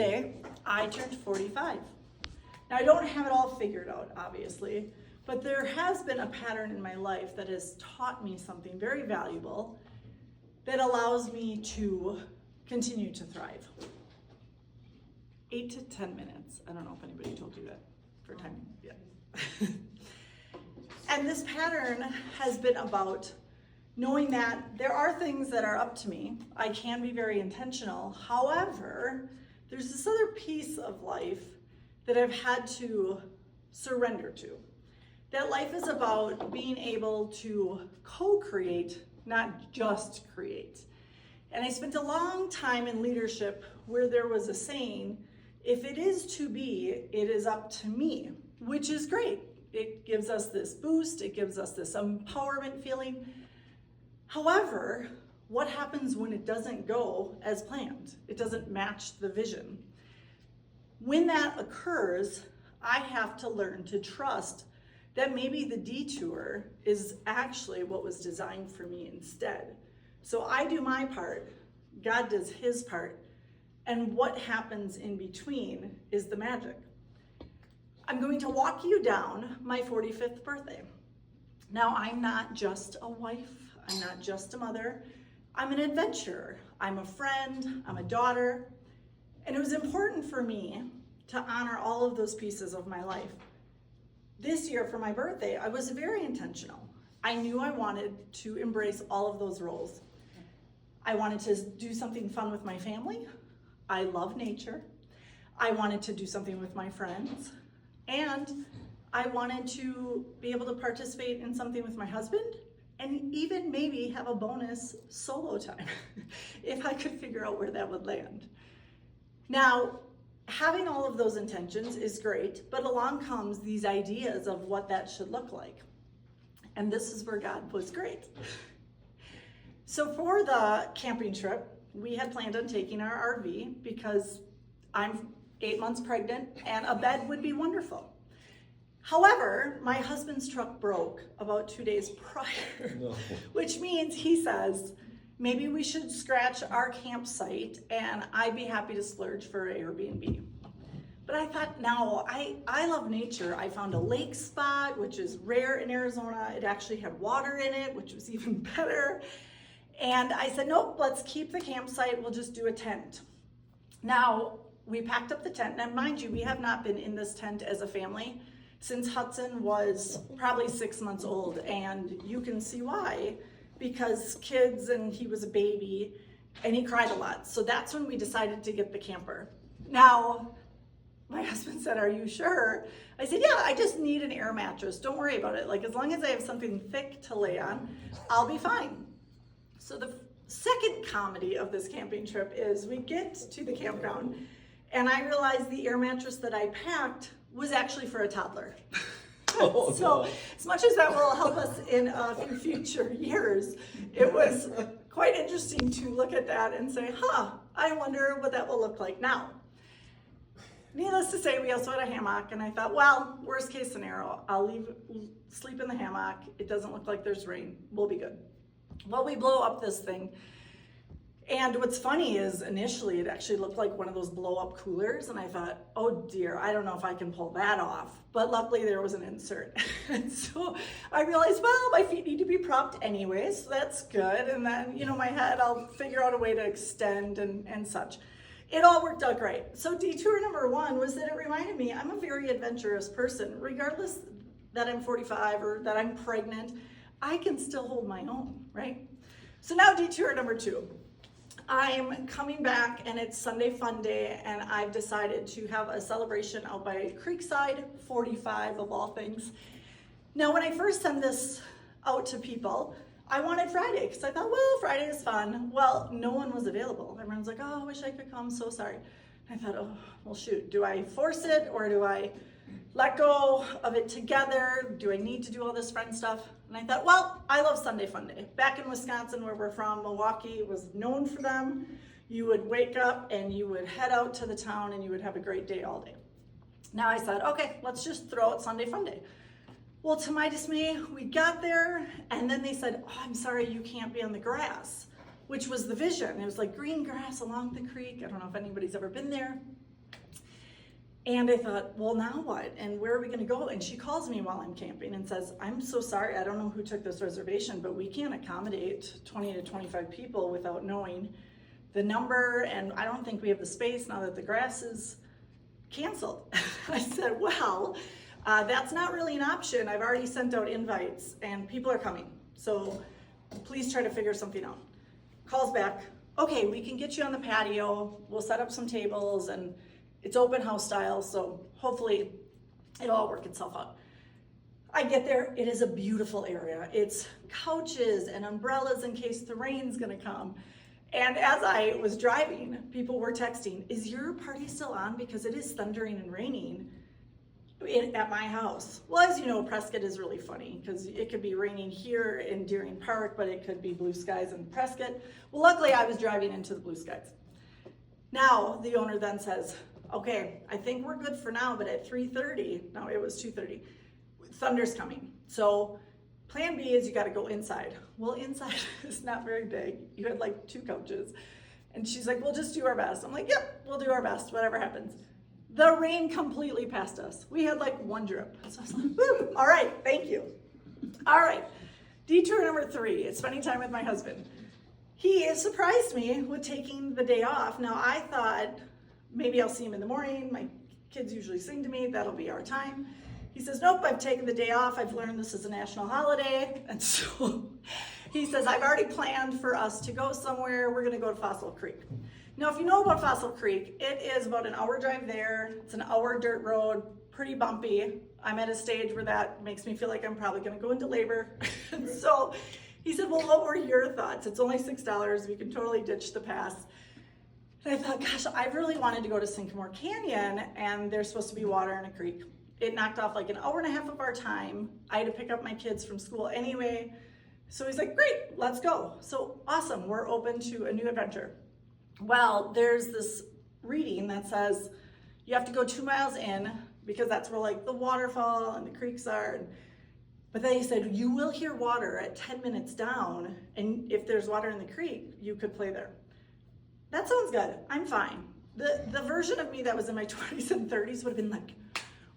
Yesterday, I turned 45. Now, I don't have it all figured out, obviously, but there has been a pattern in my life that has taught me something very valuable that allows me to continue to thrive. 8 to 10 minutes. I don't know if anybody told you that for timing. Yeah. And this pattern has been about knowing that there are things that are up to me. I can be very intentional. However, there's this other piece of life that I've had to surrender to. That life is about being able to co-create, not just create. And I spent a long time in leadership where there was a saying, if it is to be, it is up to me, which is great. It gives us this boost, it gives us this empowerment feeling. However, what happens when it doesn't go as planned? It doesn't match the vision. When that occurs, I have to learn to trust that maybe the detour is actually what was designed for me instead. So I do my part, God does his part, and what happens in between is the magic. I'm going to walk you down my 45th birthday. Now, I'm not just a wife, I'm not just a mother, I'm an adventurer, I'm a friend, I'm a daughter, and it was important for me to honor all of those pieces of my life. This year for my birthday, I was very intentional. I knew I wanted to embrace all of those roles. I wanted to do something fun with my family. I love nature. I wanted to do something with my friends. And I wanted to be able to participate in something with my husband and even maybe have a bonus solo time if I could figure out where that would land. Now, having all of those intentions is great, but along comes these ideas of what that should look like. And this is where God was great. So for the camping trip, we had planned on taking our RV because I'm 8 months pregnant and a bed would be wonderful. However, my husband's truck broke about 2 days prior, which means he says, maybe we should scratch our campsite and I'd be happy to splurge for Airbnb. But I thought, no, I love nature. I found a lake spot, which is rare in Arizona. It actually had water in it, which was even better. And I said, nope, let's keep the campsite. We'll just do a tent. Now, we packed up the tent. Now, mind you, we have not been in this tent as a family since Hudson was probably 6 months old. And you can see why, because kids and he was a baby and he cried a lot. So that's when we decided to get the camper. Now, my husband said, are you sure? I said, yeah, I just need an air mattress. Don't worry about it. Like, as long as I have something thick to lay on, I'll be fine. So the second comedy of this camping trip is we get to the campground and I realized the air mattress that I packed was actually for a toddler. Oh, so no. as much as that will help us in a few future years, it was quite interesting to look at that and say, I wonder what that will look like now. Needless to say, we also had a hammock, and I thought, well, worst case scenario, I'll sleep in the hammock. It doesn't look like there's rain. We'll be good. Well, we blow up this thing. And what's funny is initially it actually looked like one of those blow up coolers. And I thought, oh dear, I don't know if I can pull that off. But luckily there was an insert. And so I realized, well, my feet need to be propped anyway, so that's good. And then, my head, I'll figure out a way to extend and such. It all worked out great. So detour number one was that it reminded me I'm a very adventurous person. Regardless that I'm 45 or that I'm pregnant, I can still hold my own, right? So now detour number two. I'm coming back and it's Sunday Fun Day and I've decided to have a celebration out by Creekside, 45 of all things. Now when I first sent this out to people, I wanted Friday because I thought, well, Friday is fun. Well, no one was available. Everyone's like, oh, I wish I could come, so sorry. I thought, oh, well shoot, do I force it or do I let go of it together? Do I need to do all this friend stuff? And I thought, well, I love Sunday Fun Day. Back in Wisconsin, where we're from, Milwaukee was known for them. You would wake up and you would head out to the town and you would have a great day all day. Now I said, okay, let's just throw out Sunday Fun Day. Well, to my dismay, we got there and then they said, oh, I'm sorry, you can't be on the grass, which was the vision. It was like green grass along the creek. I don't know if anybody's ever been there. And I thought, well, now what? And where are we gonna go? And she calls me while I'm camping and says, I'm so sorry, I don't know who took this reservation, but we can't accommodate 20 to 25 people without knowing the number, and I don't think we have the space now that the grass is canceled. I said, well, that's not really an option. I've already sent out invites and people are coming. So please try to figure something out. Calls back, okay, we can get you on the patio. We'll set up some tables and it's open house style. So hopefully it'll all work itself out. I get there, it is a beautiful area. It's couches and umbrellas in case the rain's gonna come. And as I was driving, people were texting, is your party still on? Because it is thundering and raining at my house. Well, as you know, Prescott is really funny because it could be raining here in Deering Park, but it could be blue skies in Prescott. Well, luckily I was driving into the blue skies. Now the owner then says, okay, I think we're good for now, but at 3:30, no, it was 2:30, thunder's coming. So plan B is you gotta go inside. Well, inside is not very big. You had like 2 couches. And she's like, we'll just do our best. I'm like, yep, we'll do our best, whatever happens. The rain completely passed us. We had like 1 drip. So I was like, woo, all right, thank you. All right, detour number 3 is spending time with my husband. He surprised me with taking the day off. Now I thought maybe I'll see him in the morning. My kids usually sing to me, that'll be our time. He says, nope, I've taken the day off. I've learned this is a national holiday. And so he says, I've already planned for us to go somewhere. We're gonna go to Fossil Creek. Now, if you know about Fossil Creek, it is about an hour drive there. It's an hour dirt road, pretty bumpy. I'm at a stage where that makes me feel like I'm probably gonna go into labor. And so he said, well, what were your thoughts? It's only $6. We can totally ditch the pass. And I thought, gosh, I really wanted to go to Sycamore Canyon, and there's supposed to be water in a creek. It knocked off like an hour and a half of our time. I had to pick up my kids from school anyway. So he's like, great, let's go. So awesome, we're open to a new adventure. Well, there's this reading that says you have to go 2 miles in because that's where like the waterfall and the creeks are. But then he said, you will hear water at 10 minutes down, and if there's water in the creek, you could play there. That sounds good, I'm fine. The version of me that was in my 20s and 30s would have been like,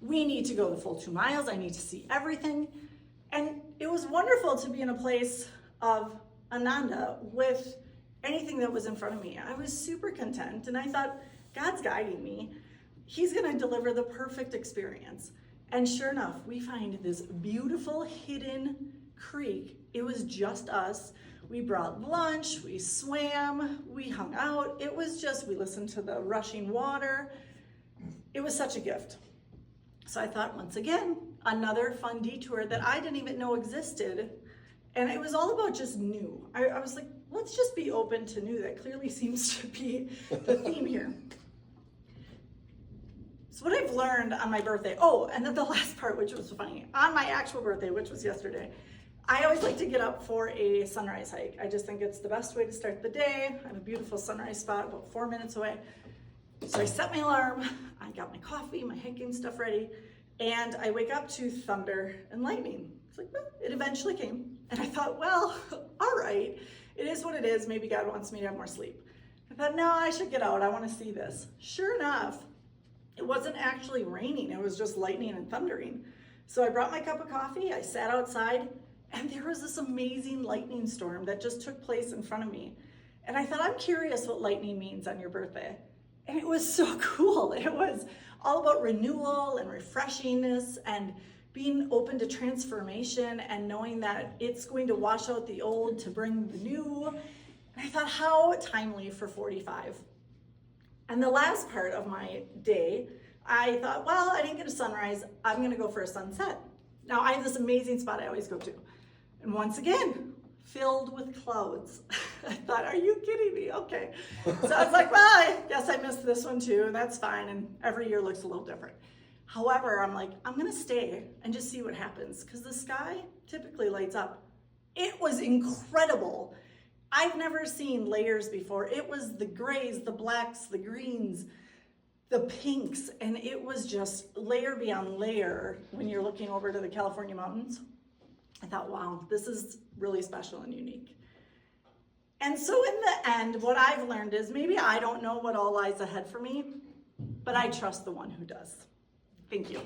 we need to go the full 2 miles. I need to see everything. And it was wonderful to be in a place of Ananda with anything that was in front of me. I was super content and I thought, God's guiding me. He's gonna deliver the perfect experience. And sure enough, we find this beautiful hidden creek. It was just us. We brought lunch, we swam, we hung out. It was just, we listened to the rushing water. It was such a gift. So I thought, once again, another fun detour that I didn't even know existed. And it was all about just new. I was like, let's just be open to new. That clearly seems to be the theme here. So what I've learned on my birthday, oh, and then the last part, which was funny, on my actual birthday, which was yesterday, I always like to get up for a sunrise hike. I just think it's the best way to start the day. I have a beautiful sunrise spot about 4 minutes away. So I set my alarm, I got my coffee, my hiking stuff ready, and I wake up to thunder and lightning. It's like, well, it eventually came. And I thought, well, all right, it is what it is. Maybe God wants me to have more sleep. I thought, no, I should get out. I want to see this. Sure enough, it wasn't actually raining. It was just lightning and thundering. So I brought my cup of coffee, I sat outside, and there was this amazing lightning storm that just took place in front of me. And I thought, I'm curious what lightning means on your birthday. And it was so cool. It was all about renewal and refreshingness and being open to transformation and knowing that it's going to wash out the old to bring the new. And I thought, how timely for 45. And the last part of my day, I thought, well, I didn't get a sunrise. I'm gonna go for a sunset. Now I have this amazing spot I always go to. And once again, filled with clouds. I thought, are you kidding me? Okay. So I was like, well, I guess I missed this one too, and that's fine. And every year looks a little different. However, I'm like, I'm gonna stay and just see what happens because the sky typically lights up. It was incredible. I've never seen layers before. It was the grays, the blacks, the greens, the pinks, and it was just layer beyond layer when you're looking over to the California mountains. I thought, wow, this is really special and unique. And so in the end, what I've learned is maybe I don't know what all lies ahead for me, but but I trust the one who does. Thank you.